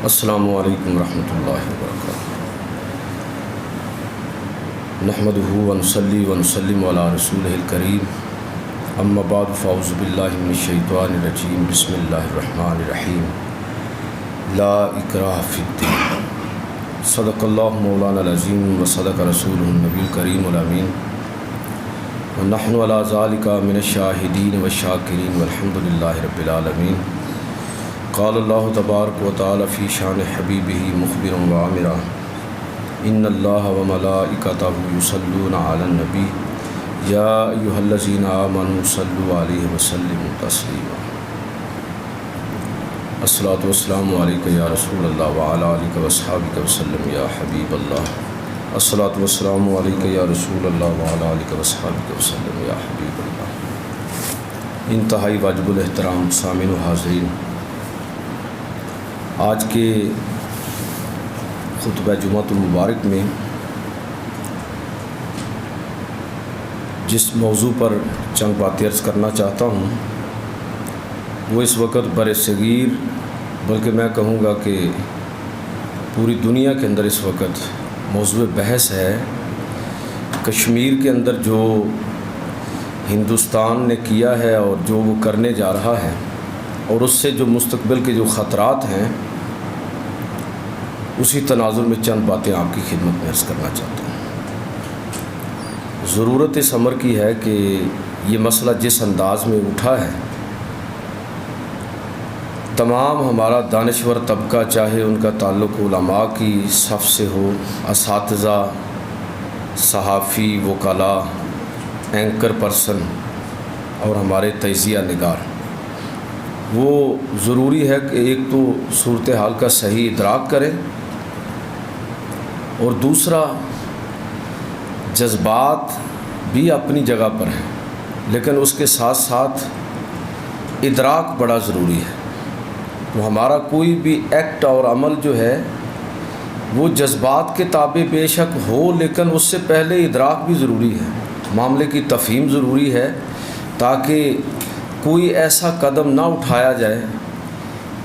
السلام علیکم ورحمۃ اللہ وبرکاتہ۔ نحمدہ ونصلی ونسلم علی رسولہ الکریم، اما بعد فاعوذ باللہ من الشیطان الرجیم، بسم اللہ الرحمن الرحیم۔ لا اکراہ فی الدین، صدق اللہ مولانا العظیم و صدق رسولہ النبی الکریم الامین، ونحن علی ذالک من الشاہدین والشاکرین والحمد للہ رب العالمین۔ قال اللہ تبارک و تعالی فی شان حبیبہ مخبرا وعامرا، ان اللہ وملائکتہ یصلون علی النبی یا ایھا الذین آمنوا صلوا علیہ وسلموا تسلیما۔ الصلاۃ والسلام علیک یا رسول اللہ وعلی آلک واصحابک وسلم یا حبیب اللہ۔ الصلاۃ والسلام علیک یا رسول اللہ وعلی آلک واصحابک وسلم یا حبیب اللہ۔ انتہائی واجب الاحترام سامعین و حاضرین، آج کے خطبہ جمعۃ المبارک میں جس موضوع پر چند باتیں عرض کرنا چاہتا ہوں وہ اس وقت بر صغیر، بلکہ میں کہوں گا کہ پوری دنیا کے اندر اس وقت موضوع بحث ہے۔ کشمیر کے اندر جو ہندوستان نے کیا ہے اور جو وہ کرنے جا رہا ہے، اور اس سے جو مستقبل کے جو خطرات ہیں، اسی تناظر میں چند باتیں آپ کی خدمت میں عرض کرنا چاہتا ہوں۔ ضرورت اس امر کی ہے کہ یہ مسئلہ جس انداز میں اٹھا ہے، تمام ہمارا دانشور طبقہ، چاہے ان کا تعلق علماء کی صف سے ہو، اساتذہ، صحافی، وکلاء، اینکر پرسن اور ہمارے تجزیہ نگار، وہ ضروری ہے کہ ایک تو صورتحال کا صحیح ادراک کریں، اور دوسرا جذبات بھی اپنی جگہ پر ہیں، لیکن اس کے ساتھ ساتھ ادراک بڑا ضروری ہے۔ تو ہمارا کوئی بھی ایکٹ اور عمل جو ہے وہ جذبات کے تابع بے شک ہو، لیکن اس سے پہلے ادراک بھی ضروری ہے، معاملے کی تفہیم ضروری ہے، تاکہ کوئی ایسا قدم نہ اٹھایا جائے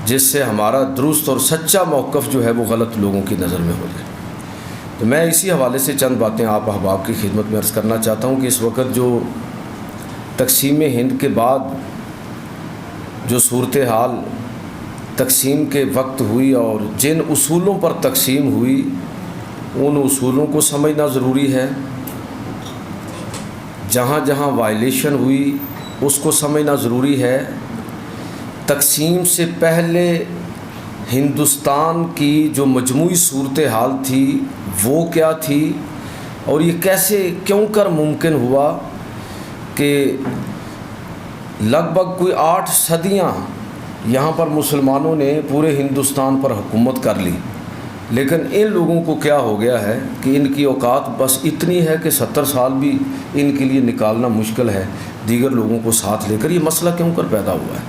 جس سے ہمارا درست اور سچا موقف جو ہے وہ غلط لوگوں کی نظر میں ہو جائے۔ تو میں اسی حوالے سے چند باتیں آپ احباب کی خدمت میں عرض کرنا چاہتا ہوں کہ اس وقت جو تقسیم ہند کے بعد جو صورتحال تقسیم کے وقت ہوئی اور جن اصولوں پر تقسیم ہوئی، ان اصولوں کو سمجھنا ضروری ہے۔ جہاں جہاں وائلیشن ہوئی اس کو سمجھنا ضروری ہے۔ تقسیم سے پہلے ہندوستان کی جو مجموعی صورتحال تھی وہ کیا تھی، اور یہ کیسے کیوں کر ممکن ہوا کہ لگ بھگ کوئی 8 صدیاں یہاں پر مسلمانوں نے پورے ہندوستان پر حکومت کر لی، لیکن ان لوگوں کو کیا ہو گیا ہے کہ ان کی اوقات بس اتنی ہے کہ 70 سال بھی ان کے لیے نکالنا مشکل ہے دیگر لوگوں کو ساتھ لے کر۔ یہ مسئلہ کیوں کر پیدا ہوا ہے؟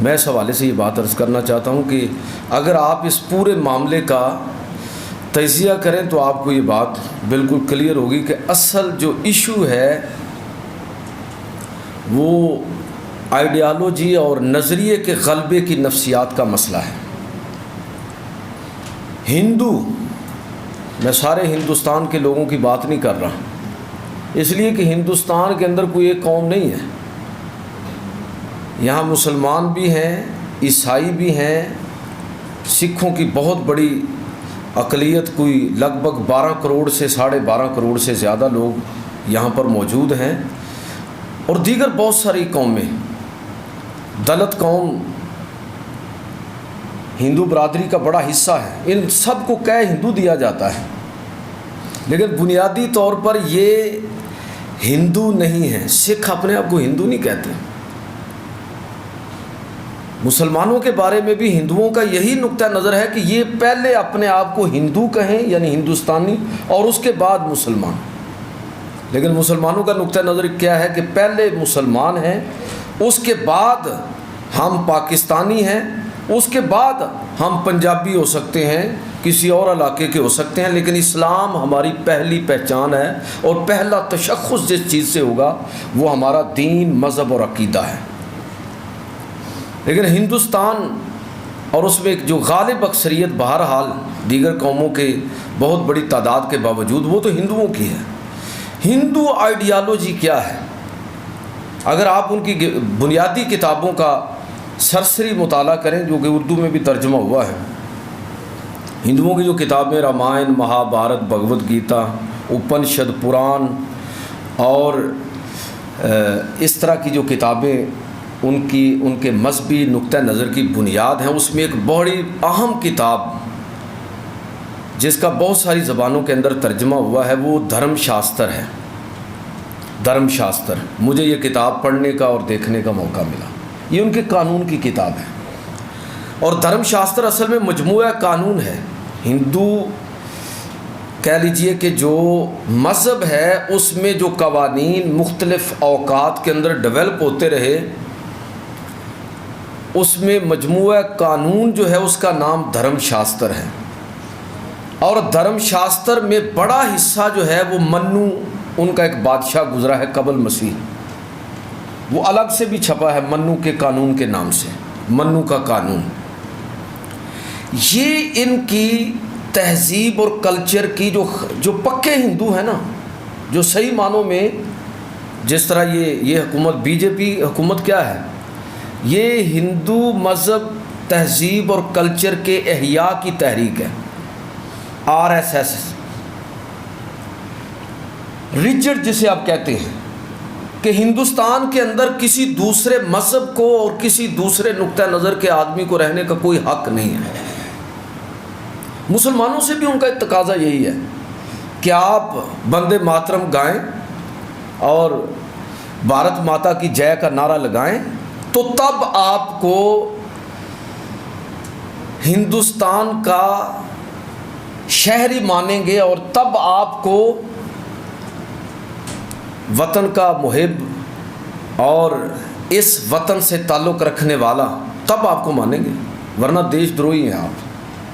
میں اس حوالے سے یہ بات عرض کرنا چاہتا ہوں کہ اگر آپ اس پورے معاملے کا تجزیہ کریں تو آپ کو یہ بات بالکل کلیئر ہوگی کہ اصل جو ایشو ہے وہ آئیڈیالوجی اور نظریے کے غلبے کی نفسیات کا مسئلہ ہے۔ ہندو، میں سارے ہندوستان کے لوگوں کی بات نہیں کر رہا، اس لیے کہ ہندوستان کے اندر کوئی ایک قوم نہیں ہے، یہاں مسلمان بھی ہیں، عیسائی بھی ہیں، سکھوں کی بہت بڑی اقلیت، کوئی لگ بھگ 12 کروڑ سے 12.5 کروڑ سے زیادہ لوگ یہاں پر موجود ہیں، اور دیگر بہت ساری قومیں، دلت قوم ہندو برادری کا بڑا حصہ ہے، ان سب کو کہہ ہندو دیا جاتا ہے، لیکن بنیادی طور پر یہ ہندو نہیں ہیں۔ سکھ اپنے آپ کو ہندو نہیں کہتے۔ مسلمانوں کے بارے میں بھی ہندوؤں کا یہی نقطہ نظر ہے کہ یہ پہلے اپنے آپ کو ہندو کہیں، یعنی ہندوستانی، اور اس کے بعد مسلمان۔ لیکن مسلمانوں کا نقطہ نظر کیا ہے کہ پہلے مسلمان ہیں، اس کے بعد ہم پاکستانی ہیں، اس کے بعد ہم پنجابی ہو سکتے ہیں، کسی اور علاقے کے ہو سکتے ہیں، لیکن اسلام ہماری پہلی پہچان ہے، اور پہلا تشخص جس چیز سے ہوگا وہ ہمارا دین، مذہب اور عقیدہ ہے۔ لیکن ہندوستان اور اس میں ایک جو غالب اکثریت بہرحال دیگر قوموں کے بہت بڑی تعداد کے باوجود وہ تو ہندوؤں کی ہے۔ ہندو آئیڈیالوجی کیا ہے؟ اگر آپ ان کی بنیادی کتابوں کا سرسری مطالعہ کریں جو کہ اردو میں بھی ترجمہ ہوا ہے، ہندوؤں کی جو کتابیں رامائن، مہابھارت، بھگوت گیتا، اپنشد، پران اور اس طرح کی جو کتابیں ان کے مذہبی نقطہ نظر کی بنیاد ہیں، اس میں ایک بڑی اہم کتاب جس کا بہت ساری زبانوں کے اندر ترجمہ ہوا ہے وہ دھرم شاستر ہے۔ دھرم شاستر، مجھے یہ کتاب پڑھنے کا اور دیکھنے کا موقع ملا، یہ ان کے قانون کی کتاب ہے، اور دھرم شاستر اصل میں مجموعہ قانون ہے۔ ہندو کہہ لیجئے کہ جو مذہب ہے اس میں جو قوانین مختلف اوقات کے اندر ڈیولپ ہوتے رہے، اس میں مجموعہ قانون جو ہے اس کا نام دھرم شاستر ہے، اور دھرم شاستر میں بڑا حصہ جو ہے وہ منو، ان کا ایک بادشاہ گزرا ہے قبل مسیح، وہ الگ سے بھی چھپا ہے منو کے قانون کے نام سے، منو کا قانون۔ یہ ان کی تہذیب اور کلچر کی جو پکے ہندو ہیں نا، جو صحیح معنوں میں جس طرح یہ حکومت بی جے پی حکومت کیا ہے، یہ ہندو مذہب، تہذیب اور کلچر کے احیاء کی تحریک ہے، RSS، ریجڈ جسے آپ کہتے ہیں کہ ہندوستان کے اندر کسی دوسرے مذہب کو اور کسی دوسرے نقطہ نظر کے آدمی کو رہنے کا کوئی حق نہیں ہے۔ مسلمانوں سے بھی ان کا تقاضا یہی ہے کہ آپ بندے ماترم گائیں اور بھارت ماتا کی جے کا نعرہ لگائیں تو تب آپ کو ہندوستان کا شہری مانیں گے، اور تب آپ کو وطن کا محب اور اس وطن سے تعلق رکھنے والا تب آپ کو مانیں گے، ورنہ دیش دروہی ہیں آپ،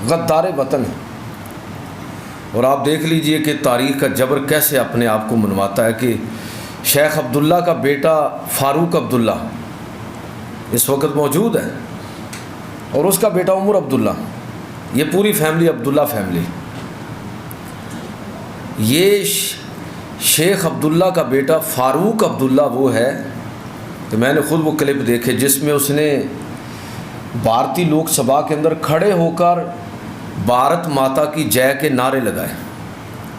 غدار وطن ہیں۔ اور آپ دیکھ لیجئے کہ تاریخ کا جبر کیسے اپنے آپ کو منواتا ہے کہ شیخ عبداللہ کا بیٹا فاروق عبداللہ اس وقت موجود ہے، اور اس کا بیٹا عمر عبداللہ، یہ پوری فیملی عبداللہ فیملی، یہ شیخ عبداللہ کا بیٹا فاروق عبداللہ وہ ہے کہ میں نے خود وہ کلپ دیکھے جس میں اس نے بھارتی لوک سبھا کے اندر کھڑے ہو کر بھارت ماتا کی جے کے نعرے لگائے،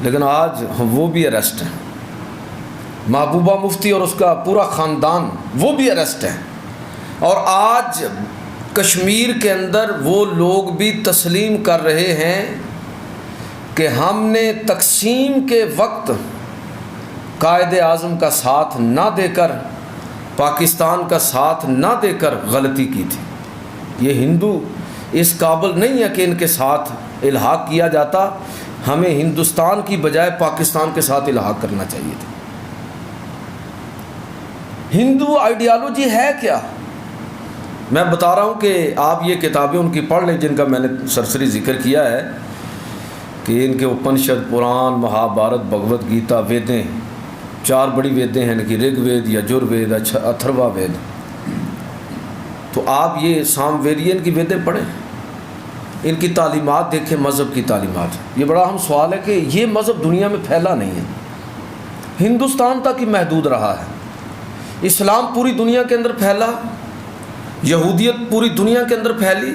لیکن آج وہ بھی اریسٹ ہیں، محبوبہ مفتی اور اس کا پورا خاندان وہ بھی اریسٹ ہیں، اور آج کشمیر کے اندر وہ لوگ بھی تسلیم کر رہے ہیں کہ ہم نے تقسیم کے وقت قائد اعظم کا ساتھ نہ دے کر، پاکستان کا ساتھ نہ دے کر غلطی کی تھی۔ یہ ہندو اس قابل نہیں ہے کہ ان کے ساتھ الحاق کیا جاتا، ہمیں ہندوستان کی بجائے پاکستان کے ساتھ الحاق کرنا چاہیے تھا۔ ہندو آئیڈیالوجی ہے کیا؟ میں بتا رہا ہوں کہ آپ یہ کتابیں ان کی پڑھ لیں جن کا میں نے سرسری ذکر کیا ہے کہ ان کے اپنشد، پران، مہابھارت، بھگوت گیتا، ویدیں، 4 بڑی ویدیں ہیں کہ رگ وید، یجر وید، اتھروا وید، تو آپ یہ سام ویدین کی ویدیں پڑھیں، ان کی تعلیمات دیکھیں، مذہب کی تعلیمات۔ یہ بڑا اہم سوال ہے کہ یہ مذہب دنیا میں پھیلا نہیں ہے، ہندوستان تک ہی محدود رہا ہے۔ اسلام پوری دنیا کے اندر پھیلا، یہودیت پوری دنیا کے اندر پھیلی،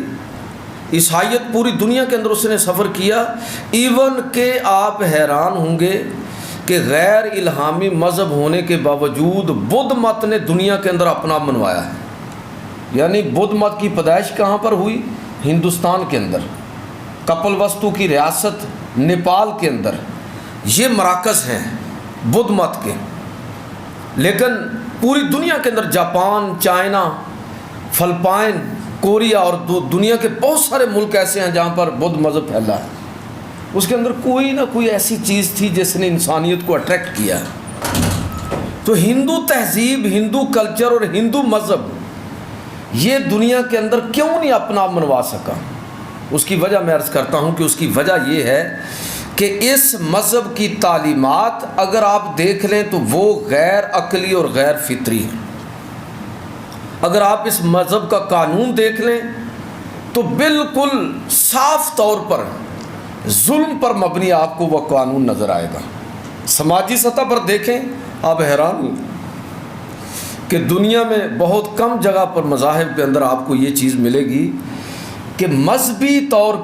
عیسائیت پوری دنیا کے اندر اس نے سفر کیا، ایون کہ آپ حیران ہوں گے کہ غیر الہامی مذہب ہونے کے باوجود بدھ مت نے دنیا کے اندر اپنا منوایا ہے۔ یعنی بدھ مت کی پیدائش کہاں پر ہوئی؟ ہندوستان کے اندر، کپل وستو کی ریاست نیپال کے اندر، یہ مراکز ہیں بدھ مت کے، لیکن پوری دنیا کے اندر جاپان، چائنا، فلپائن، کوریا اور دنیا کے بہت سارے ملک ایسے ہیں جہاں پر بدھ مذہب پھیلا ہے۔ اس کے اندر کوئی نہ کوئی ایسی چیز تھی جس نے انسانیت کو اٹریکٹ کیا ہے۔ تو ہندو تہذیب، ہندو کلچر اور ہندو مذہب یہ دنیا کے اندر کیوں نہیں اپنا منوا سکا؟ اس کی وجہ میں عرض کرتا ہوں کہ اس کی وجہ یہ ہے کہ اس مذہب کی تعلیمات اگر آپ دیکھ لیں تو وہ غیر عقلی اور غیر فطری ہیں۔ اگر آپ اس مذہب کا قانون دیکھ لیں تو بالکل صاف طور پر ظلم پر مبنی آپ کو وہ قانون نظر آئے گا۔ سماجی سطح پر دیکھیں آپ حیران ہوں کہ دنیا میں بہت کم جگہ پر مذاہب کے اندر آپ کو یہ چیز ملے گی کہ مذہبی طور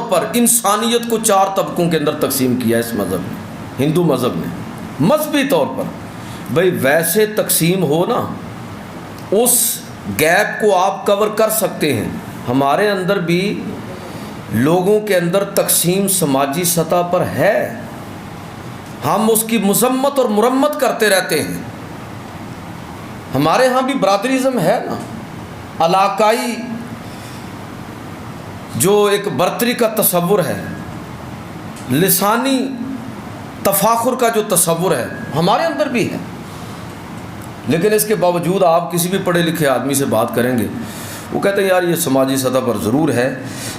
پر انسانیت کو 4 طبقوں کے اندر تقسیم کیا اس مذہب نے، ہندو مذہب نے مذہبی طور پر۔ بھئی ویسے تقسیم ہو نا، اس گیپ کو آپ کور کر سکتے ہیں۔ ہمارے اندر بھی لوگوں کے اندر تقسیم سماجی سطح پر ہے، ہم اس کی مذمت اور مرمت کرتے رہتے ہیں۔ ہمارے ہاں بھی برادریزم ہے نا، علاقائی جو ایک برتری کا تصور ہے، لسانی تفاخر کا جو تصور ہے، ہمارے اندر بھی ہے۔ لیکن اس کے باوجود آپ کسی بھی پڑھے لکھے آدمی سے بات کریں گے، وہ کہتے ہیں یار یہ سماجی سطح پر ضرور ہے،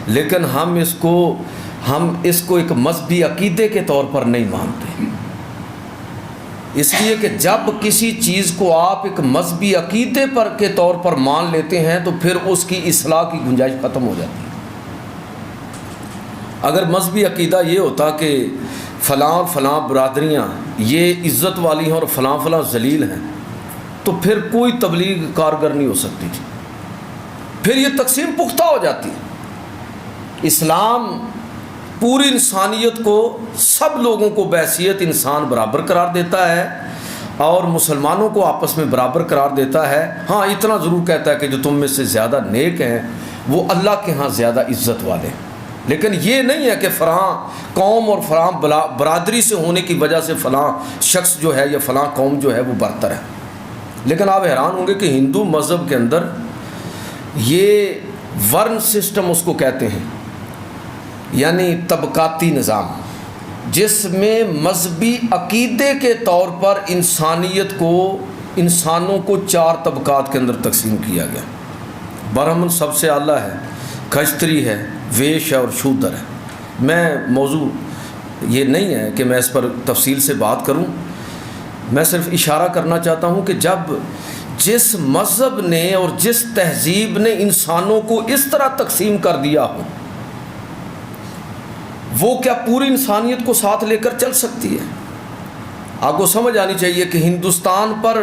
لیکن ہم اس کو ایک مذہبی عقیدے کے طور پر نہیں مانتے۔ اس لیے کہ جب کسی چیز کو آپ ایک مذہبی عقیدے کے طور پر مان لیتے ہیں تو پھر اس کی اصلاح کی گنجائش ختم ہو جاتی ہے۔ اگر مذہبی عقیدہ یہ ہوتا کہ فلاں برادریاں یہ عزت والی ہیں اور فلاں ذلیل ہیں، تو پھر کوئی تبلیغ کارگر نہیں ہو سکتی تھی، پھر یہ تقسیم پختہ ہو جاتی۔ اسلام پوری انسانیت کو، سب لوگوں کو بحیثیت انسان برابر قرار دیتا ہے اور مسلمانوں کو آپس میں برابر قرار دیتا ہے۔ ہاں اتنا ضرور کہتا ہے کہ جو تم میں سے زیادہ نیک ہیں وہ اللہ کے ہاں زیادہ عزت والے ہیں، لیکن یہ نہیں ہے کہ فلاں قوم اور فلاں برادری سے ہونے کی وجہ سے فلاں شخص جو ہے یا فلاں قوم جو ہے وہ برتر ہے۔ لیکن آپ حیران ہوں گے کہ ہندو مذہب کے اندر یہ ورن سسٹم اس کو کہتے ہیں، یعنی طبقاتی نظام، جس میں مذہبی عقیدے کے طور پر انسانوں کو 4 طبقات کے اندر تقسیم کیا گیا۔ برہمن سب سے اعلیٰ ہے، کھچتری ہے، ویش ہے اور شودر ہے۔ میں موضوع یہ نہیں ہے کہ میں اس پر تفصیل سے بات کروں، میں صرف اشارہ کرنا چاہتا ہوں کہ جس مذہب نے اور جس تہذیب نے انسانوں کو اس طرح تقسیم کر دیا ہو، وہ کیا پوری انسانیت کو ساتھ لے کر چل سکتی ہے؟ آپ کو سمجھ آنی چاہیے کہ ہندوستان پر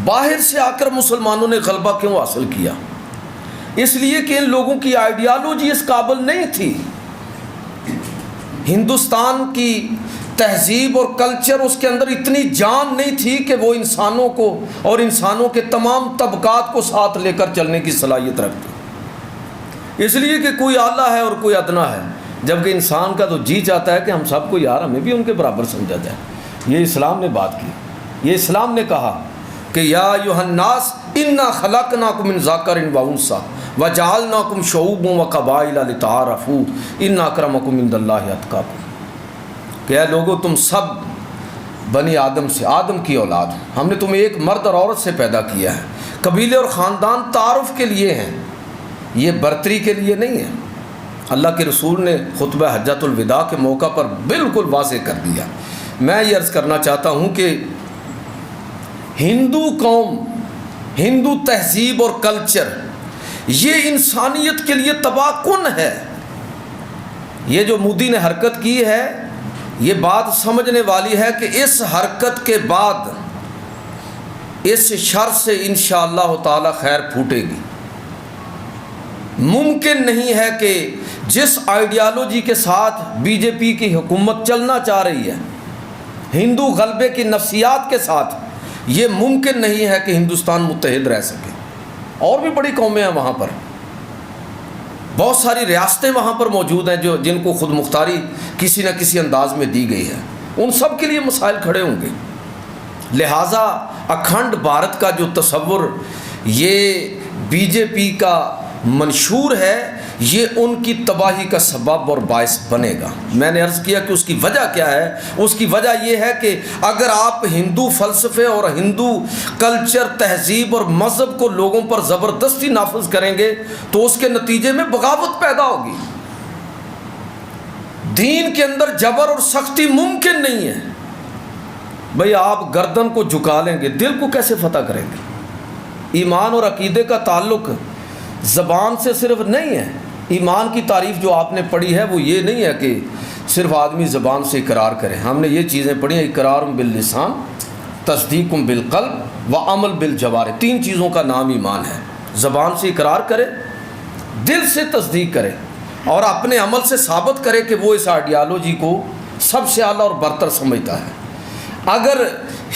باہر سے آ کر مسلمانوں نے غلبہ کیوں حاصل کیا؟ اس لیے کہ ان لوگوں کی آئیڈیالوجی اس قابل نہیں تھی۔ ہندوستان کی تہذیب اور کلچر، اس کے اندر اتنی جان نہیں تھی کہ وہ انسانوں کو اور انسانوں کے تمام طبقات کو ساتھ لے کر چلنے کی صلاحیت رکھتی۔ اس لیے کہ کوئی اعلیٰ ہے اور کوئی ادنا ہے، جبکہ انسان کا تو جی چاہتا ہے کہ ہم سب کو یار ہمیں بھی ان کے برابر سمجھا جائے۔ یہ اسلام نے بات کی، یہ اسلام نے کہا کہ یا ایھا الناس انا خلقناکم من ذکر و انثی وجعلناکم شعوبا وقبائل لتعارفوا ان اکرمکم عند اللہ اتقاکم، کہ اے لوگو تم سب بنی آدم سے، آدم کی اولاد ہو، ہم نے تمہیں ایک مرد اور عورت سے پیدا کیا ہے۔ قبیلے اور خاندان تعارف کے لیے ہیں، یہ برتری کے لیے نہیں ہے۔ اللہ کے رسول نے خطبہ حجۃ الوداع کے موقع پر بالکل واضح کر دیا۔ میں یہ عرض کرنا چاہتا ہوں کہ ہندو قوم، ہندو تہذیب اور کلچر یہ انسانیت کے لیے تباہ کن ہے۔ یہ جو مودی نے حرکت کی ہے، یہ بات سمجھنے والی ہے کہ اس حرکت کے بعد اس شر سے انشاءاللہ تعالی خیر پھوٹے گی۔ ممکن نہیں ہے کہ جس آئیڈیالوجی کے ساتھ بی جے پی کی حکومت چلنا چاہ رہی ہے، ہندو غلبے کی نفسیات کے ساتھ، یہ ممکن نہیں ہے کہ ہندوستان متحد رہ سکے۔ اور بھی بڑی قومیں ہیں وہاں پر، بہت ساری ریاستیں وہاں پر موجود ہیں جن کو خود مختاری کسی نہ کسی انداز میں دی گئی ہے، ان سب کے لیے مسائل کھڑے ہوں گے۔ لہٰذا اکھنڈ بھارت کا جو تصور یہ بی جے پی کا منشور ہے، یہ ان کی تباہی کا سبب اور باعث بنے گا۔ میں نے عرض کیا کہ اس کی وجہ کیا ہے؟ اس کی وجہ یہ ہے کہ اگر آپ ہندو فلسفے اور ہندو کلچر، تہذیب اور مذہب کو لوگوں پر زبردستی نافذ کریں گے تو اس کے نتیجے میں بغاوت پیدا ہوگی۔ دین کے اندر جبر اور سختی ممکن نہیں ہے۔ بھئی آپ گردن کو جھکا لیں گے، دل کو کیسے فتح کریں گے؟ ایمان اور عقیدے کا تعلق زبان سے صرف نہیں ہے. ایمان کی تعریف جو آپ نے پڑھی ہے وہ یہ نہیں ہے کہ صرف آدمی زبان سے اقرار کرے. ہم نے یہ چیزیں پڑھی ہیں: اقرار باللسان، تصدیق بالقلب و عمل بالجوارح. 3 چیزوں کا نام ایمان ہے. زبان سے اقرار کرے، دل سے تصدیق کرے اور اپنے عمل سے ثابت کرے کہ وہ اس آئیڈیالوجی کو سب سے اعلیٰ اور برتر سمجھتا ہے. اگر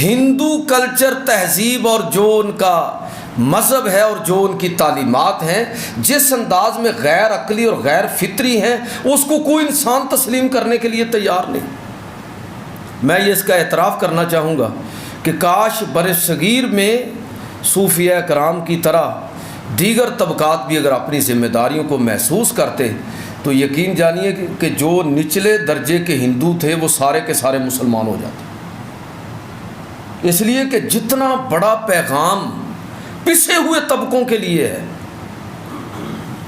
ہندو کلچر، تہذیب اور جو ان کا مذہب ہے اور جو ان کی تعلیمات ہیں جس انداز میں غیر عقلی اور غیر فطری ہیں، اس کو کوئی انسان تسلیم کرنے کے لیے تیار نہیں. میں یہ اس کا اعتراف کرنا چاہوں گا کہ کاش برصغیر میں صوفیہ کرام کی طرح دیگر طبقات بھی اگر اپنی ذمہ داریوں کو محسوس کرتے تو یقین جانیے کہ جو نچلے درجے کے ہندو تھے وہ سارے کے سارے مسلمان ہو جاتے. اس لیے کہ جتنا بڑا پیغام پسے ہوئے طبقوں کے لیے ہے،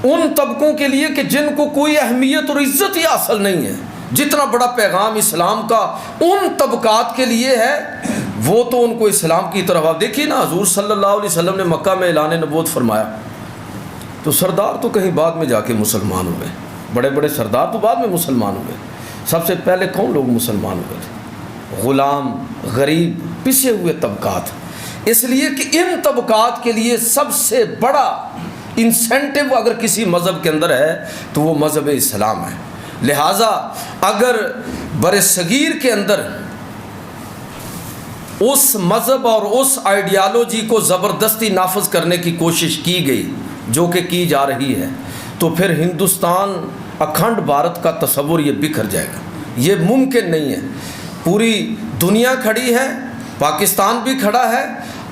ان طبقوں کے لیے کہ جن کو کوئی اہمیت اور عزت ہی حاصل نہیں ہے، جتنا بڑا پیغام اسلام کا ان طبقات کے لیے ہے، وہ تو ان کو اسلام کی طرف. آپ دیکھیے نا، حضور صلی اللہ علیہ وسلم نے مکہ میں اعلان نبوت فرمایا تو سردار تو کہیں بعد میں جا کے مسلمان ہوئے، بڑے بڑے سردار تو بعد میں مسلمان ہوئے. سب سے پہلے کون لوگ مسلمان ہوئے تھے؟ غلام، غریب، پسے ہوئے طبقات. اس لیے کہ ان طبقات کے لیے سب سے بڑا انسینٹیو اگر کسی مذہب کے اندر ہے تو وہ مذہب اسلام ہے. لہٰذا اگر برصغیر کے اندر اس مذہب اور اس آئیڈیالوجی کو زبردستی نافذ کرنے کی کوشش کی گئی جو کہ کی جا رہی ہے تو پھر ہندوستان، اکھنڈ بھارت کا تصور یہ بکھر جائے گا. یہ ممکن نہیں ہے. پوری دنیا کھڑی ہے، پاکستان بھی کھڑا ہے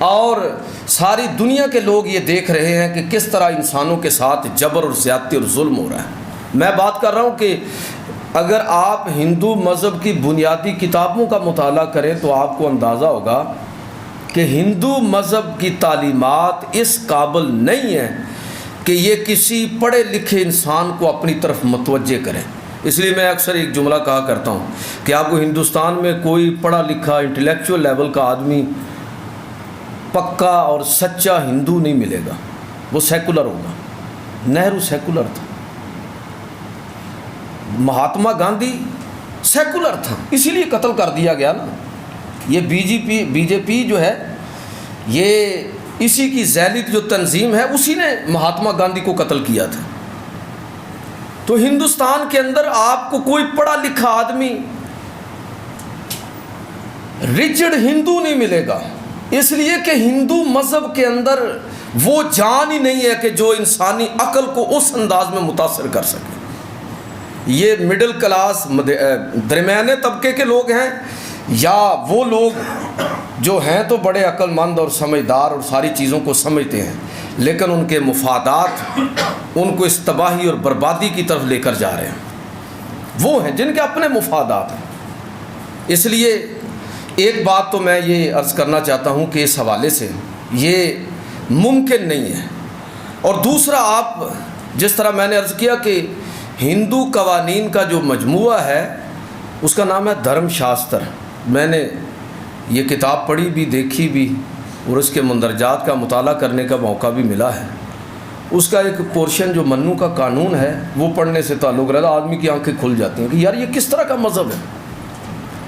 اور ساری دنیا کے لوگ یہ دیکھ رہے ہیں کہ کس طرح انسانوں کے ساتھ جبر اور زیادتی اور ظلم ہو رہا ہے. میں بات کر رہا ہوں کہ اگر آپ ہندو مذہب کی بنیادی کتابوں کا مطالعہ کریں تو آپ کو اندازہ ہوگا کہ ہندو مذہب کی تعلیمات اس قابل نہیں ہیں کہ یہ کسی پڑھے لکھے انسان کو اپنی طرف متوجہ کریں. اس لیے میں اکثر ایک جملہ کہا کرتا ہوں کہ آپ کو ہندوستان میں کوئی پڑھا لکھا انٹلیکچوئل لیول کا آدمی پکا اور سچا ہندو نہیں ملے گا، وہ سیکولر ہوگا. نہرو سیکولر تھا، مہاتما گاندھی سیکولر تھا، اسی لیے قتل کر دیا گیا نا. یہ بی جے پی جو ہے یہ اسی کی ذیلی جو تنظیم ہے اسی نے مہاتما گاندھی کو قتل کیا تھا. تو ہندوستان کے اندر آپ کو کوئی پڑھا لکھا آدمی ریجڈ ہندو نہیں ملے گا، اس لیے کہ ہندو مذہب کے اندر وہ جان ہی نہیں ہے کہ جو انسانی عقل کو اس انداز میں متاثر کر سکے. یہ مڈل کلاس، درمیانے طبقے کے لوگ ہیں یا وہ لوگ جو ہیں تو بڑے عقل مند اور سمجھدار اور ساری چیزوں کو سمجھتے ہیں، لیکن ان کے مفادات ان کو اس تباہی اور بربادی کی طرف لے کر جا رہے ہیں. وہ ہیں جن کے اپنے مفادات ہیں. اس لیے ایک بات تو میں یہ عرض کرنا چاہتا ہوں کہ اس حوالے سے یہ ممکن نہیں ہے. اور دوسرا، آپ جس طرح میں نے عرض کیا کہ ہندو قوانین کا جو مجموعہ ہے اس کا نام ہے دھرم شاستر. میں نے یہ کتاب پڑھی بھی، دیکھی بھی اور اس کے مندرجات کا مطالعہ کرنے کا موقع بھی ملا ہے. اس کا ایک پورشن جو منو کا قانون ہے وہ پڑھنے سے تعلق رہتا، آدمی کی آنکھیں کھل جاتی ہیں کہ یار یہ کس طرح کا مذہب ہے.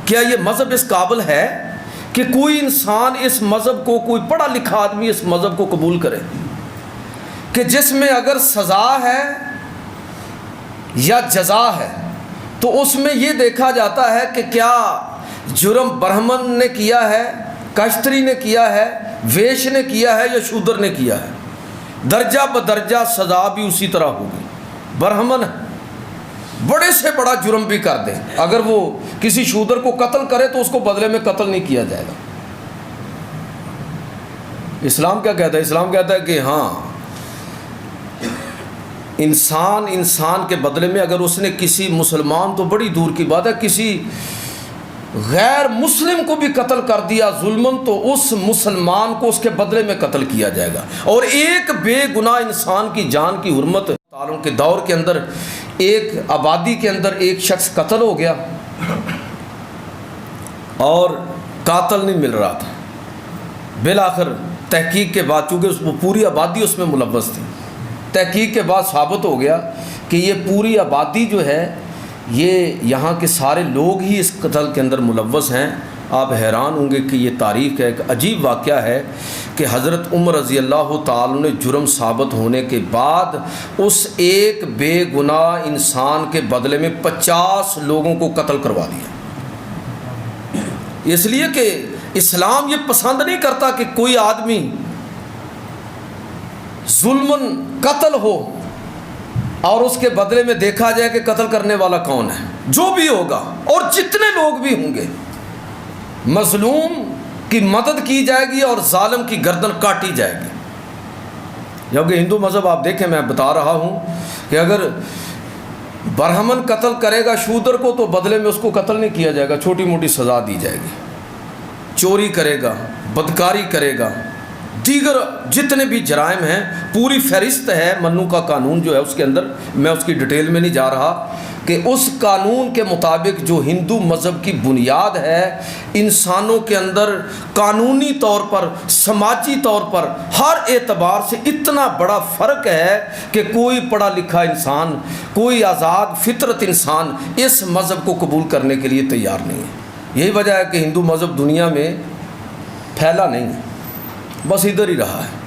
کیا یہ مذہب اس قابل ہے کہ کوئی انسان اس مذہب کو، کوئی پڑھا لکھا آدمی اس مذہب کو قبول کرے کہ جس میں اگر سزا ہے یا جزا ہے تو اس میں یہ دیکھا جاتا ہے کہ کیا جرم برہمن نے کیا ہے، کشتری نے کیا ہے، ویش نے کیا ہے یا شودر نے کیا ہے. درجہ بدرجہ سزا بھی اسی طرح ہوگی. برہمن بڑے سے بڑا جرم بھی کر دے، اگر وہ کسی شودر کو قتل کرے تو اس کو بدلے میں قتل نہیں کیا جائے گا. اسلام کیا کہتا ہے؟ اسلام کہتا ہے کہ ہاں، انسان کے بدلے میں اگر اس نے کسی مسلمان، تو بڑی دور کی بات ہے، کسی غیر مسلم کو بھی قتل کر دیا ظلمن، تو اس مسلمان کو اس کے بدلے میں قتل کیا جائے گا. اور ایک بے گناہ انسان کی جان کی حرمت، تعلق کے دور کے اندر ایک آبادی کے اندر ایک شخص قتل ہو گیا اور قاتل نہیں مل رہا تھا. بالآخر تحقیق کے بعد، چونکہ وہ پوری آبادی اس میں ملوث تھی، تحقیق کے بعد ثابت ہو گیا کہ یہ پوری آبادی جو ہے یہ یہاں کے سارے لوگ ہی اس قتل کے اندر ملوث ہیں۔ آپ حیران ہوں گے کہ یہ تاریخ کا ایک عجیب واقعہ ہے کہ حضرت عمر رضی اللہ تعالیٰ نے جرم ثابت ہونے کے بعد اس ایک بے گناہ انسان کے بدلے میں 50 لوگوں کو قتل کروا دیا، اس لیے کہ اسلام یہ پسند نہیں کرتا کہ کوئی آدمی ظلماً قتل ہو اور اس کے بدلے میں دیکھا جائے کہ قتل کرنے والا کون ہے۔ جو بھی ہوگا اور جتنے لوگ بھی ہوں گے، مظلوم کی مدد کی جائے گی اور ظالم کی گردن کاٹی جائے گی۔ جبکہ ہندو مذہب آپ دیکھیں، میں بتا رہا ہوں کہ اگر برہمن قتل کرے گا شودر کو تو بدلے میں اس کو قتل نہیں کیا جائے گا، چھوٹی موٹی سزا دی جائے گی۔ چوری کرے گا، بدکاری کرے گا، دیگر جتنے بھی جرائم ہیں، پوری فہرست ہے منو کا قانون جو ہے اس کے اندر، میں اس کی ڈیٹیل میں نہیں جا رہا، کہ اس قانون کے مطابق جو ہندو مذہب کی بنیاد ہے، انسانوں کے اندر قانونی طور پر، سماجی طور پر، ہر اعتبار سے اتنا بڑا فرق ہے کہ کوئی پڑھا لکھا انسان، کوئی آزاد فطرت انسان اس مذہب کو قبول کرنے کے لیے تیار نہیں ہے۔ یہی وجہ ہے کہ ہندو مذہب دنیا میں پھیلا نہیں ہے، بس ادھر ہی رہا ہے،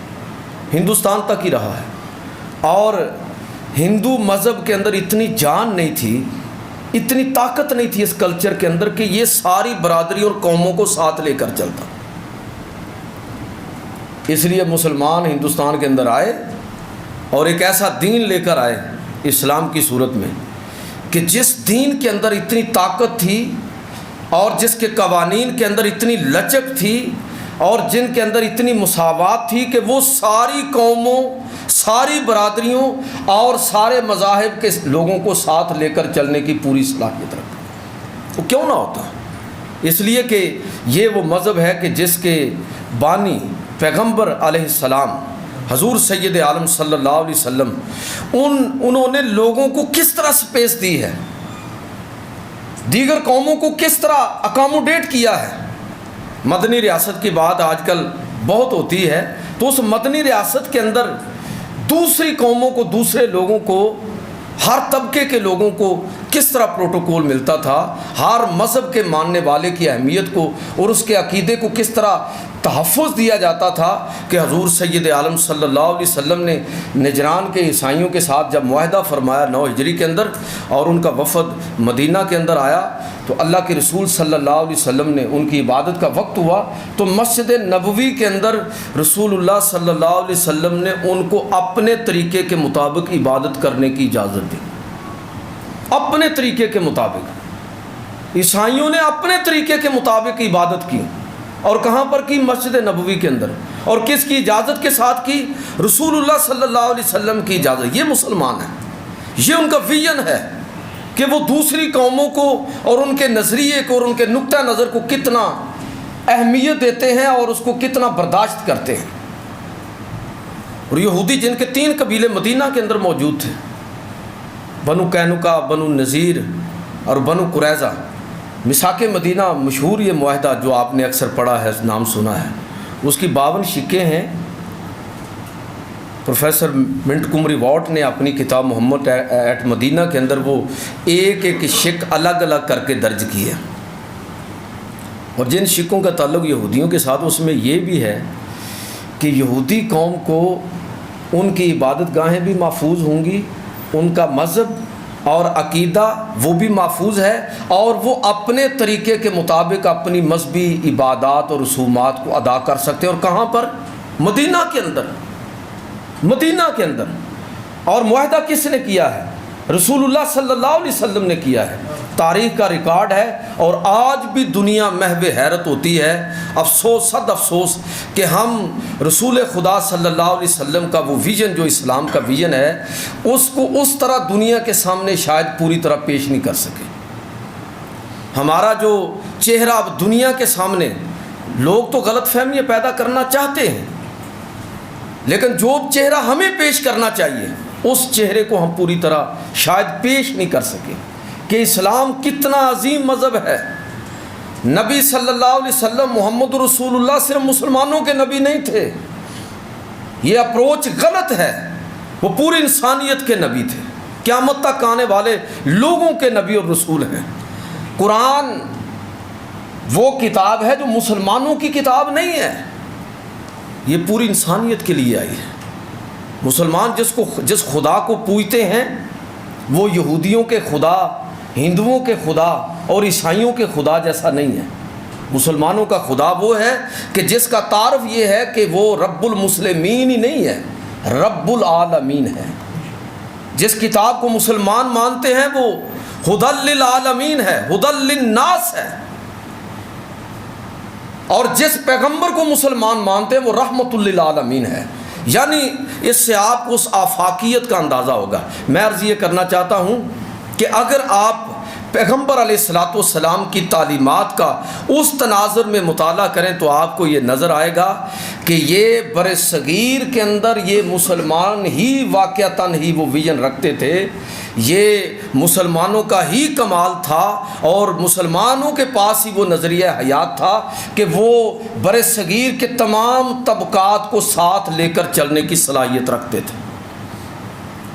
ہندوستان تک ہی رہا ہے۔ اور ہندو مذہب کے اندر اتنی جان نہیں تھی، اتنی طاقت نہیں تھی اس کلچر کے اندر کہ یہ ساری برادری اور قوموں کو ساتھ لے کر چلتا۔ اس لیے مسلمان ہندوستان کے اندر آئے اور ایک ایسا دین لے کر آئے اسلام کی صورت میں کہ جس دین کے اندر اتنی طاقت تھی اور جس کے قوانین کے اندر اتنی لچک تھی اور جن کے اندر اتنی مساوات تھی کہ وہ ساری قوموں، ساری برادریوں اور سارے مذاہب کے لوگوں کو ساتھ لے کر چلنے کی پوری صلاحیت رکھتا۔ وہ کیوں نہ ہوتا؟ اس لیے کہ یہ وہ مذہب ہے کہ جس کے بانی پیغمبر علیہ السلام حضور سید عالم صلی اللہ علیہ وسلم انہوں نے لوگوں کو کس طرح سپیس دی ہے، دیگر قوموں کو کس طرح اکاموڈیٹ کیا ہے۔ مدنی ریاست کی بات آج کل بہت ہوتی ہے، تو اس مدنی ریاست کے اندر دوسری قوموں کو، دوسرے لوگوں کو، ہر طبقے کے لوگوں کو کس طرح پروٹوکول ملتا تھا، ہر مذہب کے ماننے والے کی اہمیت کو اور اس کے عقیدے کو کس طرح تحفظ دیا جاتا تھا کہ حضور سید عالم صلی اللہ علیہ وسلم نے نجران کے عیسائیوں کے ساتھ جب معاہدہ فرمایا 9 ہجری کے اندر اور ان کا وفد مدینہ کے اندر آیا تو اللہ کے رسول صلی اللہ علیہ وسلم نے ان کی عبادت کا وقت ہوا تو مسجد نبوی کے اندر رسول اللہ صلی اللہ علیہ وسلم نے ان کو اپنے طریقے کے مطابق عبادت کرنے کی اجازت دی، اپنے طریقے کے مطابق۔ عیسائیوں نے اپنے طریقے کے مطابق عبادت کی، اور کہاں پر کی؟ مسجد نبوی کے اندر۔ اور کس کی اجازت کے ساتھ کی؟ رسول اللہ صلی اللہ علیہ وسلم کی اجازت۔ یہ مسلمان ہیں، یہ ان کا ویژن ہے کہ وہ دوسری قوموں کو اور ان کے نظریے کو اور ان کے نقطہ نظر کو کتنا اہمیت دیتے ہیں اور اس کو کتنا برداشت کرتے ہیں۔ اور یہودی جن کے 3 قبیلے مدینہ کے اندر موجود تھے، بنو قینقاع، بنو نذیر اور بنو قریظہ، میثاق مدینہ مشہور یہ معاہدہ جو آپ نے اکثر پڑھا ہے، نام سنا ہے، اس کی 52 شقیں ہیں۔ پروفیسر منٹ کمری واٹ نے اپنی کتاب محمد ایٹ مدینہ کے اندر وہ ایک ایک شق الگ الگ کر کے درج کی ہے۔ اور جن شقوں کا تعلق یہودیوں کے ساتھ، اس میں یہ بھی ہے کہ یہودی قوم کو ان کی عبادت گاہیں بھی محفوظ ہوں گی، ان کا مذہب اور عقیدہ وہ بھی محفوظ ہے، اور وہ اپنے طریقے کے مطابق اپنی مذہبی عبادات اور رسومات کو ادا کر سکتے ہیں۔ اور کہاں پر؟ مدینہ کے اندر، مدینہ کے اندر۔ اور معاہدہ کس نے کیا ہے؟ رسول اللہ صلی اللہ علیہ وسلم نے کیا ہے۔ تاریخ کا ریکارڈ ہے، اور آج بھی دنیا محو حیرت ہوتی ہے، افسوس صد افسوس کہ ہم رسول خدا صلی اللہ علیہ وسلم کا وہ ویژن جو اسلام کا ویژن ہے، اس کو اس طرح دنیا کے سامنے شاید پوری طرح پیش نہیں کر سکے۔ ہمارا جو چہرہ اب دنیا کے سامنے، لوگ تو غلط فہمیاں پیدا کرنا چاہتے ہیں، لیکن جو چہرہ ہمیں پیش کرنا چاہیے اس چہرے کو ہم پوری طرح شاید پیش نہیں کر سکے کہ اسلام کتنا عظیم مذہب ہے۔ نبی صلی اللہ علیہ وسلم محمد رسول اللہ صرف مسلمانوں کے نبی نہیں تھے، یہ اپروچ غلط ہے۔ وہ پوری انسانیت کے نبی تھے، قیامت تک آنے والے لوگوں کے نبی اور رسول ہیں۔ قرآن وہ کتاب ہے جو مسلمانوں کی کتاب نہیں ہے، یہ پوری انسانیت کے لیے آئی ہے۔ مسلمان جس خدا کو پوجتے ہیں وہ یہودیوں کے خدا، ہندوؤں کے خدا اور عیسائیوں کے خدا جیسا نہیں ہے۔ مسلمانوں کا خدا وہ ہے کہ جس کا تعارف یہ ہے کہ وہ رب المسلمین ہی نہیں ہے، رب العالمین ہے۔ جس کتاب کو مسلمان مانتے ہیں وہ ہدی للعالمین ہے، ہدی للناس ہے، اور جس پیغمبر کو مسلمان مانتے ہیں وہ رحمت للعالمین ہے۔ یعنی اس سے آپ کو اس آفاقیت کا اندازہ ہوگا۔ میں عرض یہ کرنا چاہتا ہوں کہ اگر آپ پیغمبر علیہ الصلاۃ والسلام کی تعلیمات کا اس تناظر میں مطالعہ کریں تو آپ کو یہ نظر آئے گا کہ یہ بر صغیر کے اندر یہ مسلمان ہی واقعتاً ہی وہ ویژن رکھتے تھے، یہ مسلمانوں کا ہی کمال تھا، اور مسلمانوں کے پاس ہی وہ نظریہ حیات تھا کہ وہ بر صغیر کے تمام طبقات کو ساتھ لے کر چلنے کی صلاحیت رکھتے تھے۔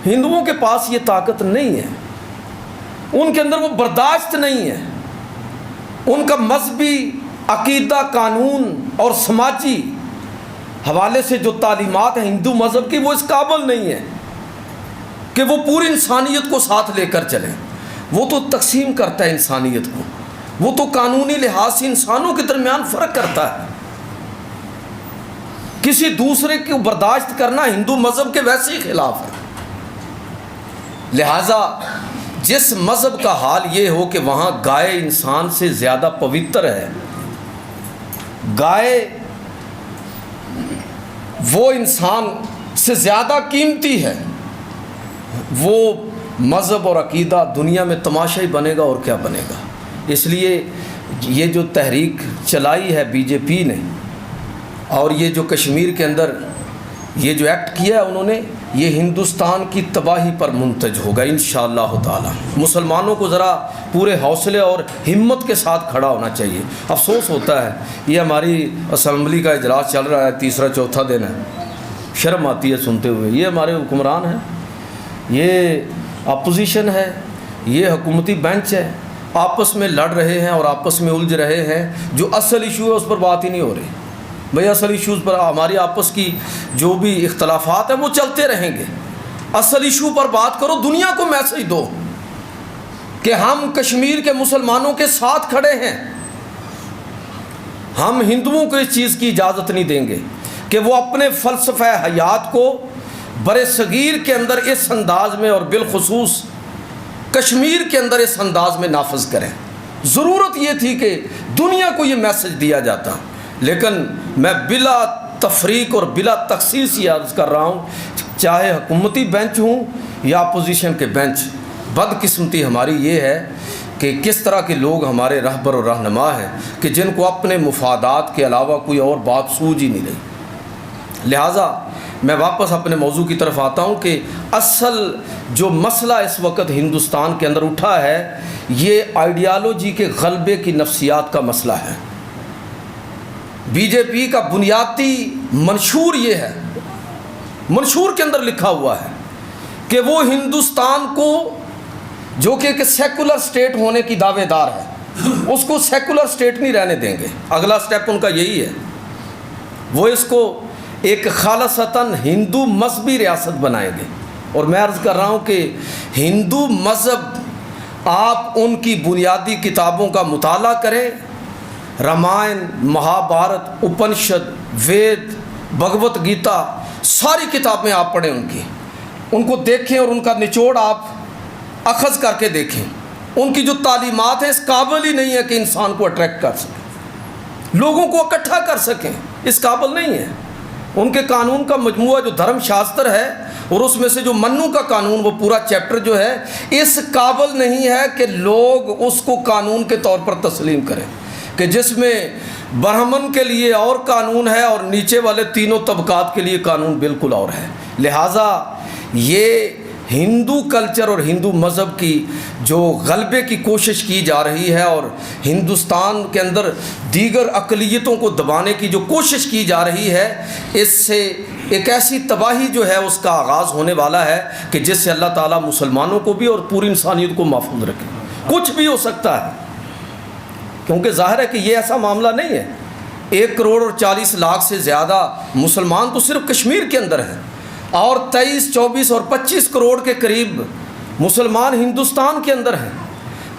ہندوؤں کے پاس یہ طاقت نہیں ہے، ان کے اندر وہ برداشت نہیں ہے، ان کا مذہبی عقیدہ، قانون اور سماجی حوالے سے جو تعلیمات ہیں ہندو مذہب کی وہ اس قابل نہیں ہے کہ وہ پوری انسانیت کو ساتھ لے کر چلیں۔ وہ تو تقسیم کرتا ہے انسانیت کو، وہ تو قانونی لحاظ سے انسانوں کے درمیان فرق کرتا ہے۔ کسی دوسرے کو برداشت کرنا ہندو مذہب کے ویسے ہی خلاف ہے۔ لہذا جس مذہب کا حال یہ ہو کہ وہاں گائے انسان سے زیادہ پوتر ہے، گائے وہ انسان سے زیادہ قیمتی ہے، وہ مذہب اور عقیدہ دنیا میں تماشا ہی بنے گا اور کیا بنے گا۔ اس لیے یہ جو تحریک چلائی ہے بی جے پی نے، اور یہ جو کشمیر کے اندر یہ جو ایکٹ کیا ہے انہوں نے، یہ ہندوستان کی تباہی پر منتج ہوگا انشاءاللہ تعالی۔ مسلمانوں کو ذرا پورے حوصلے اور ہمت کے ساتھ کھڑا ہونا چاہیے۔ افسوس ہوتا ہے یہ ہماری اسمبلی کا اجلاس چل رہا ہے، تیسرا چوتھا دن ہے، شرم آتی ہے سنتے ہوئے۔ یہ ہمارے حکمران ہیں، یہ اپوزیشن ہے، یہ حکومتی بینچ ہے، آپس میں لڑ رہے ہیں اور آپس میں الجھ رہے ہیں۔ جو اصل ایشو ہے اس پر بات ہی نہیں ہو رہی۔ بھئی اصل ایشوز پر ہماری آپس کی جو بھی اختلافات ہیں وہ چلتے رہیں گے، اصل ایشو پر بات کرو، دنیا کو میسج دو کہ ہم کشمیر کے مسلمانوں کے ساتھ کھڑے ہیں۔ ہم ہندوؤں کو اس چیز کی اجازت نہیں دیں گے کہ وہ اپنے فلسفہ حیات کو بر صغیر کے اندر اس انداز میں اور بالخصوص کشمیر کے اندر اس انداز میں نافذ کریں۔ ضرورت یہ تھی کہ دنیا کو یہ میسج دیا جاتا، لیکن میں بلا تفریق اور بلا تخصیص یہ عرض کر رہا ہوں، چاہے حکومتی بینچ ہوں یا اپوزیشن کے بینچ، بدقسمتی ہماری یہ ہے کہ کس طرح کے لوگ ہمارے رہبر اور رہنما ہیں کہ جن کو اپنے مفادات کے علاوہ کوئی اور بات سوجھ ہی نہیں رہی۔ لہٰذا میں واپس اپنے موضوع کی طرف آتا ہوں کہ اصل جو مسئلہ اس وقت ہندوستان کے اندر اٹھا ہے یہ آئیڈیالوجی کے غلبے کی نفسیات کا مسئلہ ہے۔ بی جے پی کا بنیادی منشور یہ ہے، منشور کے اندر لکھا ہوا ہے کہ وہ ہندوستان کو جو کہ ایک سیکولر سٹیٹ ہونے کی دعوے دار ہے، اس کو سیکولر سٹیٹ نہیں رہنے دیں گے۔ اگلا سٹیپ ان کا یہی ہے، وہ اس کو ایک خالصتاً ہندو مذہبی ریاست بنائیں گے۔ اور میں عرض کر رہا ہوں کہ ہندو مذہب آپ ان کی بنیادی کتابوں کا مطالعہ کریں، رامائن، مہابھارت، اپنشد، وید، بھگوت گیتا، ساری کتابیں آپ پڑھیں، ان کو دیکھیں اور ان کا نچوڑ آپ اخذ کر کے دیکھیں۔ ان کی جو تعلیمات ہیں اس قابل ہی نہیں ہے کہ انسان کو اٹریکٹ کر سکیں، لوگوں کو اکٹھا کر سکیں، اس قابل نہیں ہے۔ ان کے قانون کا مجموعہ جو دھرم شاستر ہے اور اس میں سے جو منو کا قانون، وہ پورا چیپٹر جو ہے اس قابل نہیں ہے کہ لوگ اس کو قانون کے طور پر تسلیم کریں، کہ جس میں برہمن کے لیے اور قانون ہے اور نیچے والے تینوں طبقات کے لیے قانون بالکل اور ہے۔ لہٰذا یہ ہندو کلچر اور ہندو مذہب کی جو غلبے کی کوشش کی جا رہی ہے اور ہندوستان کے اندر دیگر اقلیتوں کو دبانے کی جو کوشش کی جا رہی ہے، اس سے ایک ایسی تباہی جو ہے اس کا آغاز ہونے والا ہے کہ جس سے اللہ تعالیٰ مسلمانوں کو بھی اور پوری انسانیت کو محفوظ رکھے. کچھ بھی ہو سکتا ہے، کیونکہ ظاہر ہے کہ یہ ایسا معاملہ نہیں ہے. 1,40,00,000 سے زیادہ مسلمان تو صرف کشمیر کے اندر ہیں، اور 23, 24 اور 25 کروڑ کے قریب مسلمان ہندوستان کے اندر ہیں.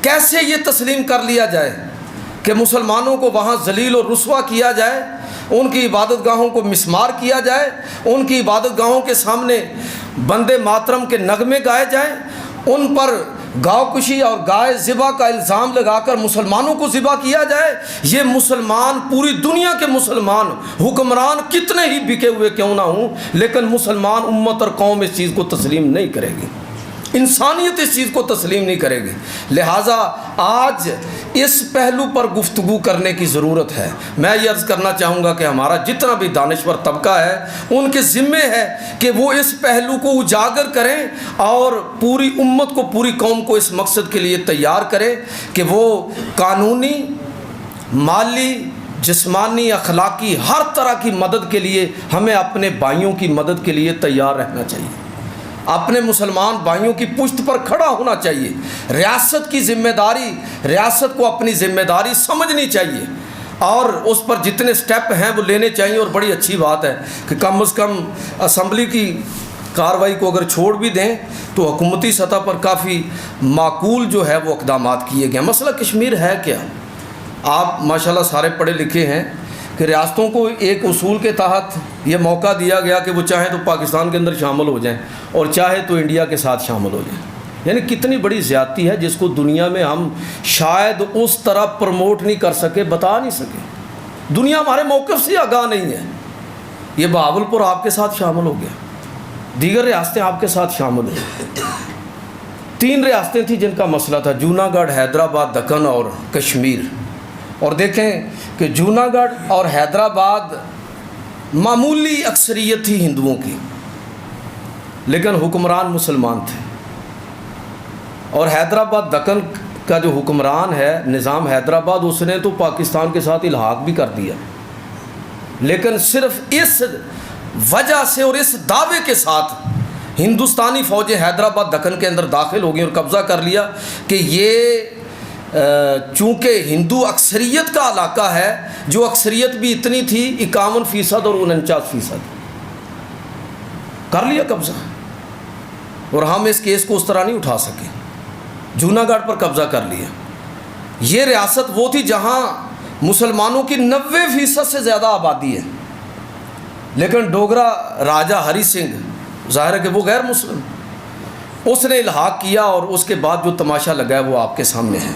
کیسے یہ تسلیم کر لیا جائے کہ مسلمانوں کو وہاں ذلیل اور رسوا کیا جائے، ان کی عبادت گاہوں کو مسمار کیا جائے، ان کی عبادت گاہوں کے سامنے بندے ماترم کے نغمے گائے جائیں، ان پر گاؤ کشی اور گائے ذبح کا الزام لگا کر مسلمانوں کو ذبح کیا جائے. یہ مسلمان، پوری دنیا کے مسلمان حکمران کتنے ہی بکے ہوئے کیوں نہ ہوں، لیکن مسلمان امت اور قوم اس چیز کو تسلیم نہیں کرے گی، انسانیت اس چیز کو تسلیم نہیں کرے گی. لہٰذا آج اس پہلو پر گفتگو کرنے کی ضرورت ہے. میں یہ عرض کرنا چاہوں گا کہ ہمارا جتنا بھی دانشور طبقہ ہے ان کے ذمے ہے کہ وہ اس پہلو کو اجاگر کریں اور پوری امت کو، پوری قوم کو اس مقصد کے لیے تیار کریں کہ وہ قانونی، مالی، جسمانی، اخلاقی ہر طرح کی مدد کے لیے ہمیں اپنے بھائیوں کی مدد کے لیے تیار رہنا چاہیے، اپنے مسلمان بھائیوں کی پشت پر کھڑا ہونا چاہیے. ریاست کی ذمہ داری، ریاست کو اپنی ذمہ داری سمجھنی چاہیے اور اس پر جتنے سٹیپ ہیں وہ لینے چاہیے. اور بڑی اچھی بات ہے کہ کم از کم اسمبلی کی کارروائی کو اگر چھوڑ بھی دیں تو حکومتی سطح پر کافی معقول جو ہے وہ اقدامات کیے گئے. مسئلہ کشمیر ہے کیا؟ آپ ماشاءاللہ سارے پڑھے لکھے ہیں کہ ریاستوں کو ایک اصول کے تحت یہ موقع دیا گیا کہ وہ چاہیں تو پاکستان کے اندر شامل ہو جائیں اور چاہے تو انڈیا کے ساتھ شامل ہو جائیں. یعنی کتنی بڑی زیادتی ہے جس کو دنیا میں ہم شاید اس طرح پروموٹ نہیں کر سکے، بتا نہیں سکے. دنیا ہمارے موقف سے آگاہ نہیں ہے. یہ بہاولپور آپ کے ساتھ شامل ہو گیا، دیگر ریاستیں آپ کے ساتھ شامل ہوئی. 3 ریاستیں تھیں جن کا مسئلہ تھا، جوناگڑھ، حیدرآباد، دکن اور کشمیر. اور دیکھیں کہ جوناگڑھ اور حیدرآباد معمولی اکثریت تھی ہندوؤں کی، لیکن حکمران مسلمان تھے. اور حیدرآباد دکن کا جو حکمران ہے نظام حیدرآباد، اس نے تو پاکستان کے ساتھ الحاق بھی کر دیا، لیکن صرف اس وجہ سے اور اس دعوے کے ساتھ ہندوستانی فوجیں حیدرآباد دکن کے اندر داخل ہو گئیں اور قبضہ کر لیا کہ یہ چونکہ ہندو اکثریت کا علاقہ ہے، جو اکثریت بھی اتنی تھی 51% اور 49%، کر لیا قبضہ. اور ہم اس کیس کو اس طرح نہیں اٹھا سکے، جوناگڑھ پر قبضہ کر لیا. یہ ریاست وہ تھی جہاں مسلمانوں کی 90% سے زیادہ آبادی ہے، لیکن ڈوگرا راجہ ہری سنگھ، ظاہر ہے کہ وہ غیر مسلم، اس نے الحاق کیا اور اس کے بعد جو تماشا لگا ہے وہ آپ کے سامنے ہے.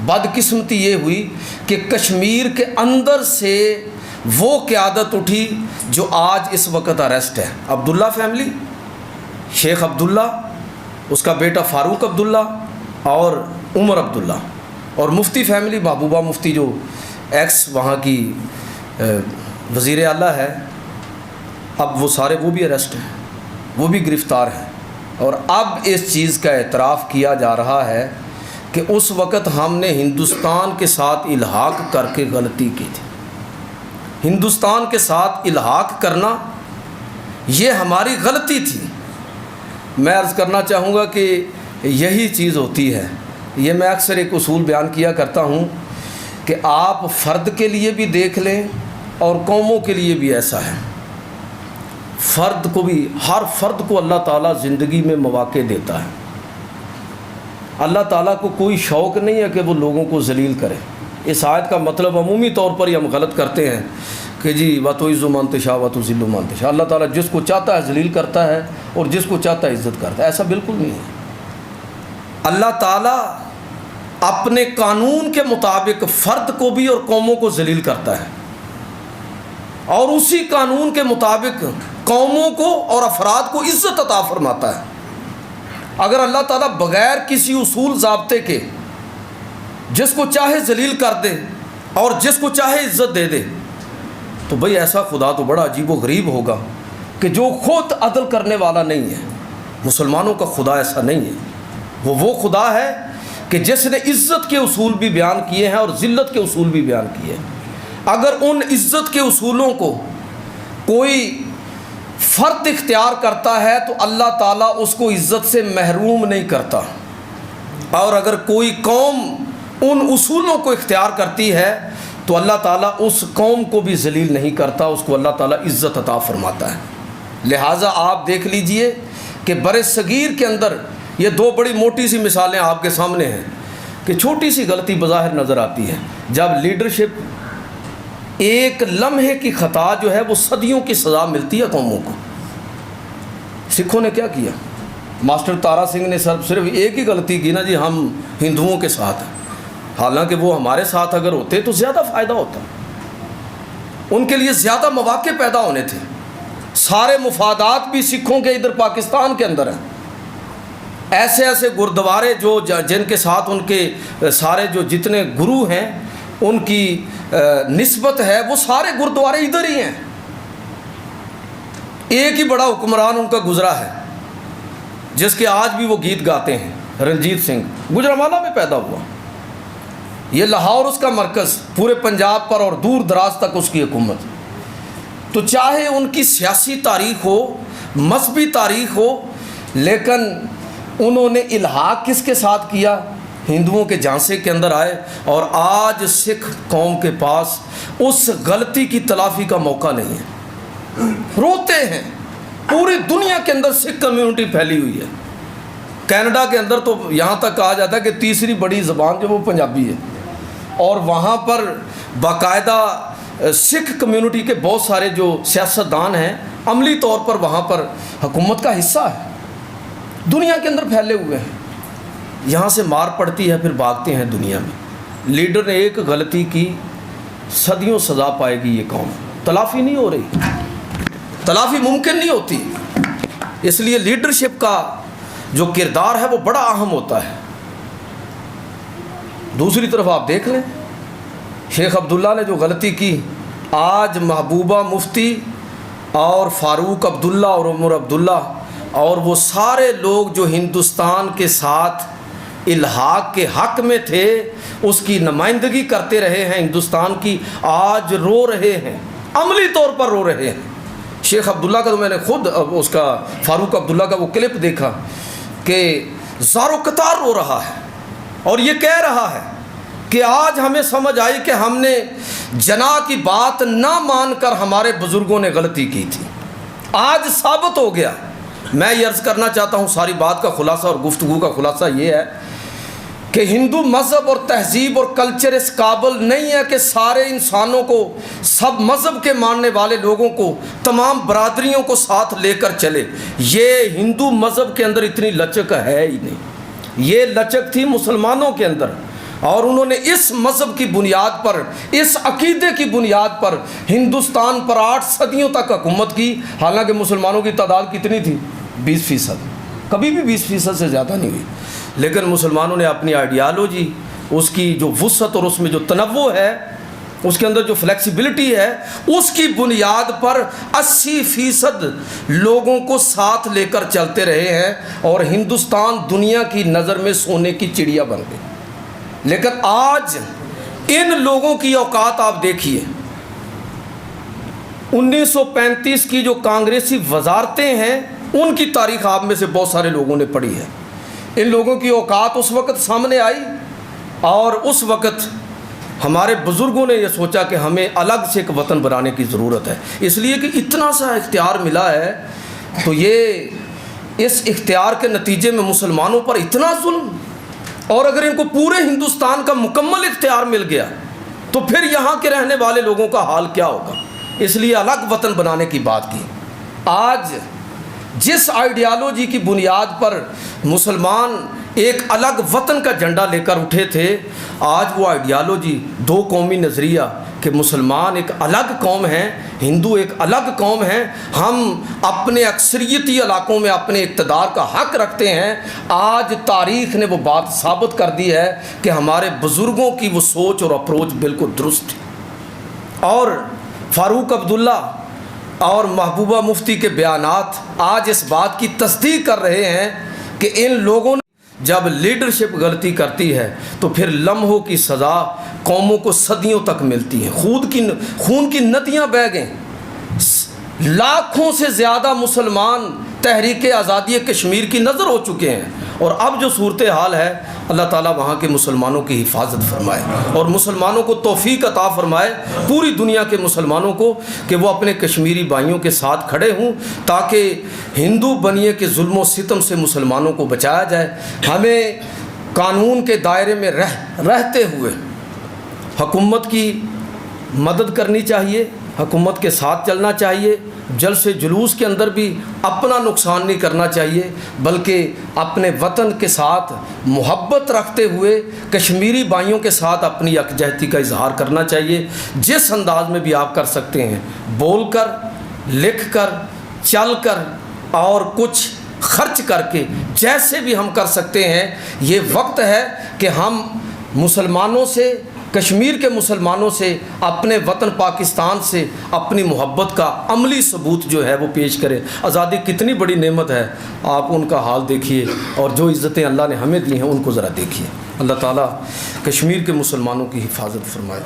بدقسمتی یہ ہوئی کہ کشمیر کے اندر سے وہ قیادت اٹھی جو آج اس وقت اریسٹ ہے. عبداللہ فیملی، شیخ عبداللہ، اس کا بیٹا فاروق عبداللہ اور عمر عبداللہ، اور مفتی فیملی، محبوبہ مفتی جو ایکس وہاں کی وزیر اعلیٰ ہے، اب وہ سارے وہ بھی اریسٹ ہیں، وہ بھی گرفتار ہیں. اور اب اس چیز کا اعتراف کیا جا رہا ہے کہ اس وقت ہم نے ہندوستان کے ساتھ الحاق کر کے غلطی کی تھی. ہندوستان کے ساتھ الحاق کرنا یہ ہماری غلطی تھی. میں عرض کرنا چاہوں گا کہ یہی چیز ہوتی ہے. یہ میں اکثر ایک اصول بیان کیا کرتا ہوں کہ آپ فرد کے لیے بھی دیکھ لیں اور قوموں کے لیے بھی ایسا ہے. فرد کو بھی، ہر فرد کو اللہ تعالیٰ زندگی میں مواقع دیتا ہے. اللہ تعالیٰ کو کوئی شوق نہیں ہے کہ وہ لوگوں کو ذلیل کرے. اس آیت کا مطلب عمومی طور پر ہی ہم غلط کرتے ہیں کہ جی وَتُعِزُّ مَن تَشَاءُ وَتُذِلُّ مَن تَشَاءُ. اللہ تعالیٰ جس کو چاہتا ہے ذلیل کرتا ہے اور جس کو چاہتا ہے عزت کرتا ہے. ایسا بالکل نہیں ہے. اللہ تعالیٰ اپنے قانون کے مطابق فرد کو بھی اور قوموں کو ذلیل کرتا ہے، اور اسی قانون کے مطابق قوموں کو اور افراد کو عزت عطا فرماتا ہے. اگر اللہ تعالیٰ بغیر کسی اصول ضابطے کے جس کو چاہے ذلیل کر دے اور جس کو چاہے عزت دے دے تو بھئی ایسا خدا تو بڑا عجیب و غریب ہوگا کہ جو خود عدل کرنے والا نہیں ہے. مسلمانوں کا خدا ایسا نہیں ہے. وہ خدا ہے کہ جس نے عزت کے اصول بھی بیان کیے ہیں اور ذلت کے اصول بھی بیان کیے ہیں. اگر ان عزت کے اصولوں کو کوئی فرد اختیار کرتا ہے تو اللہ تعالیٰ اس کو عزت سے محروم نہیں کرتا، اور اگر کوئی قوم ان اصولوں کو اختیار کرتی ہے تو اللہ تعالیٰ اس قوم کو بھی ذلیل نہیں کرتا، اس کو اللہ تعالیٰ عزت عطا فرماتا ہے۔ لہٰذا آپ دیکھ لیجئے کہ بر صغیر کے اندر یہ دو بڑی موٹی سی مثالیں آپ کے سامنے ہیں کہ چھوٹی سی غلطی بظاہر نظر آتی ہے، جب لیڈرشپ ایک لمحے کی خطا جو ہے وہ صدیوں کی سزا ملتی ہے قوموں کو۔ سکھوں نے کیا کیا؟ ماسٹر تارا سنگھ نے صرف ایک ہی غلطی کی نا جی، ہم ہندوؤں کے ساتھ ہیں، حالانکہ وہ ہمارے ساتھ اگر ہوتے تو زیادہ فائدہ ہوتا، ان کے لیے زیادہ مواقع پیدا ہونے تھے۔ سارے مفادات بھی سکھوں کے ادھر پاکستان کے اندر ہیں، ایسے ایسے گردوارے جو جن کے ساتھ ان کے سارے جو جتنے گرو ہیں ان کی نسبت ہے، وہ سارے گردوارے ادھر ہی ہیں۔ ایک ہی بڑا حکمران ان کا گزرا ہے جس کے آج بھی وہ گیت گاتے ہیں، رنجیت سنگھ، گجرانوالہ میں پیدا ہوا، یہ لاہور اس کا مرکز، پورے پنجاب پر اور دور دراز تک اس کی حکومت۔ تو چاہے ان کی سیاسی تاریخ ہو، مذہبی تاریخ ہو، لیکن انہوں نے الحاق کس کے ساتھ کیا؟ ہندوؤں کے جھانسے کے اندر آئے، اور آج سکھ قوم کے پاس اس غلطی کی تلافی کا موقع نہیں ہے۔ روتے ہیں، پوری دنیا کے اندر سکھ کمیونٹی پھیلی ہوئی ہے، کینیڈا کے اندر تو یہاں تک کہا جاتا ہے کہ تیسری بڑی زبان جو وہ پنجابی ہے، اور وہاں پر باقاعدہ سکھ کمیونٹی کے بہت سارے جو سیاستدان ہیں عملی طور پر وہاں پر حکومت کا حصہ ہے، دنیا کے اندر پھیلے ہوئے ہیں۔ یہاں سے مار پڑتی ہے پھر بھاگتے ہیں دنیا میں۔ لیڈر نے ایک غلطی کی، صدیوں سزا پائے گی یہ قوم، تلافی نہیں ہو رہی، تلافی ممکن نہیں ہوتی۔ اس لیے لیڈرشپ کا جو کردار ہے وہ بڑا اہم ہوتا ہے۔ دوسری طرف آپ دیکھ لیں، شیخ عبداللہ نے جو غلطی کی، آج محبوبہ مفتی اور فاروق عبداللہ اور عمر عبداللہ اور وہ سارے لوگ جو ہندوستان کے ساتھ الحاق کے حق میں تھے، اس کی نمائندگی کرتے رہے ہیں ہندوستان کی، آج رو رہے ہیں، عملی طور پر رو رہے ہیں۔ شیخ عبداللہ کا تو میں نے خود اس کا فاروق عبداللہ کا وہ کلپ دیکھا کہ زار و قطار رو رہا ہے، اور یہ کہہ رہا ہے کہ آج ہمیں سمجھ آئی کہ ہم نے جناح کی بات نہ مان کر ہمارے بزرگوں نے غلطی کی تھی، آج ثابت ہو گیا۔ میں یہ عرض کرنا چاہتا ہوں، ساری بات کا خلاصہ اور گفتگو کا خلاصہ یہ ہے کہ ہندو مذہب اور تہذیب اور کلچر اس قابل نہیں ہے کہ سارے انسانوں کو، سب مذہب کے ماننے والے لوگوں کو، تمام برادریوں کو ساتھ لے کر چلے۔ یہ ہندو مذہب کے اندر اتنی لچک ہے ہی نہیں، یہ لچک تھی مسلمانوں کے اندر، اور انہوں نے اس مذہب کی بنیاد پر، اس عقیدے کی بنیاد پر ہندوستان پر 8 صدیوں تک حکومت کی۔ حالانکہ مسلمانوں کی تعداد کتنی تھی؟ 20%، کبھی بھی 20% سے زیادہ نہیں ہوئی، لیکن مسلمانوں نے اپنی آئیڈیالوجی، اس کی جو وسعت اور اس میں جو تنوع ہے، اس کے اندر جو فلیکسیبلٹی ہے، اس کی بنیاد پر 80% لوگوں کو ساتھ لے کر چلتے رہے ہیں، اور ہندوستان دنیا کی نظر میں سونے کی چڑیا بن گئی۔ لیکن آج ان لوگوں کی اوقات آپ دیکھیے، 1935 کی جو کانگریسی وزارتیں ہیں ان کی تاریخ آپ میں سے بہت سارے لوگوں نے پڑھی ہے۔ ان لوگوں کی اوقات اس وقت سامنے آئی، اور اس وقت ہمارے بزرگوں نے یہ سوچا کہ ہمیں الگ سے ایک وطن بنانے کی ضرورت ہے، اس لیے کہ اتنا سا اختیار ملا ہے، تو یہ اس اختیار کے نتیجے میں مسلمانوں پر اتنا ظلم، اور اگر ان کو پورے ہندوستان کا مکمل اختیار مل گیا تو پھر یہاں کے رہنے والے لوگوں کا حال کیا ہوگا؟ اس لیے الگ وطن بنانے کی بات کی۔ آج جس آئیڈیالوجی کی بنیاد پر مسلمان ایک الگ وطن کا جھنڈا لے کر اٹھے تھے، آج وہ آئیڈیالوجی، دو قومی نظریہ کہ مسلمان ایک الگ قوم ہیں، ہندو ایک الگ قوم ہیں، ہم اپنے اکثریتی علاقوں میں اپنے اقتدار کا حق رکھتے ہیں، آج تاریخ نے وہ بات ثابت کر دی ہے کہ ہمارے بزرگوں کی وہ سوچ اور اپروچ بالکل درست تھی۔ اور فاروق عبداللہ اور محبوبہ مفتی کے بیانات آج اس بات کی تصدیق کر رہے ہیں کہ ان لوگوں نے جب لیڈرشپ غلطی کرتی ہے تو پھر لمحوں کی سزا قوموں کو صدیوں تک ملتی ہے، خون کی ندیاں بہہ گئیں، لاکھوں سے زیادہ مسلمان تحریک آزادی کشمیر کی نظر ہو چکے ہیں، اور اب جو صورتحال ہے اللہ تعالیٰ وہاں کے مسلمانوں کی حفاظت فرمائے اور مسلمانوں کو توفیق عطا فرمائے، پوری دنیا کے مسلمانوں کو، کہ وہ اپنے کشمیری بھائیوں کے ساتھ کھڑے ہوں تاکہ ہندو بنیے کے ظلم و ستم سے مسلمانوں کو بچایا جائے۔ ہمیں قانون کے دائرے میں رہتے ہوئے حکومت کی مدد کرنی چاہیے، حکومت کے ساتھ چلنا چاہیے، جلسے جلوس کے اندر بھی اپنا نقصان نہیں کرنا چاہیے، بلکہ اپنے وطن کے ساتھ محبت رکھتے ہوئے کشمیری بھائیوں کے ساتھ اپنی یکجہتی کا اظہار کرنا چاہیے۔ جس انداز میں بھی آپ کر سکتے ہیں، بول کر، لکھ کر، چل کر اور کچھ خرچ کر کے، جیسے بھی ہم کر سکتے ہیں، یہ وقت ہے کہ ہم مسلمانوں سے، کشمیر کے مسلمانوں سے، اپنے وطن پاکستان سے اپنی محبت کا عملی ثبوت جو ہے وہ پیش کریں۔ آزادی کتنی بڑی نعمت ہے، آپ ان کا حال دیکھیے، اور جو عزتیں اللہ نے ہمیں دی ہیں ان کو ذرا دیکھیے۔ اللہ تعالیٰ کشمیر کے مسلمانوں کی حفاظت فرمائے۔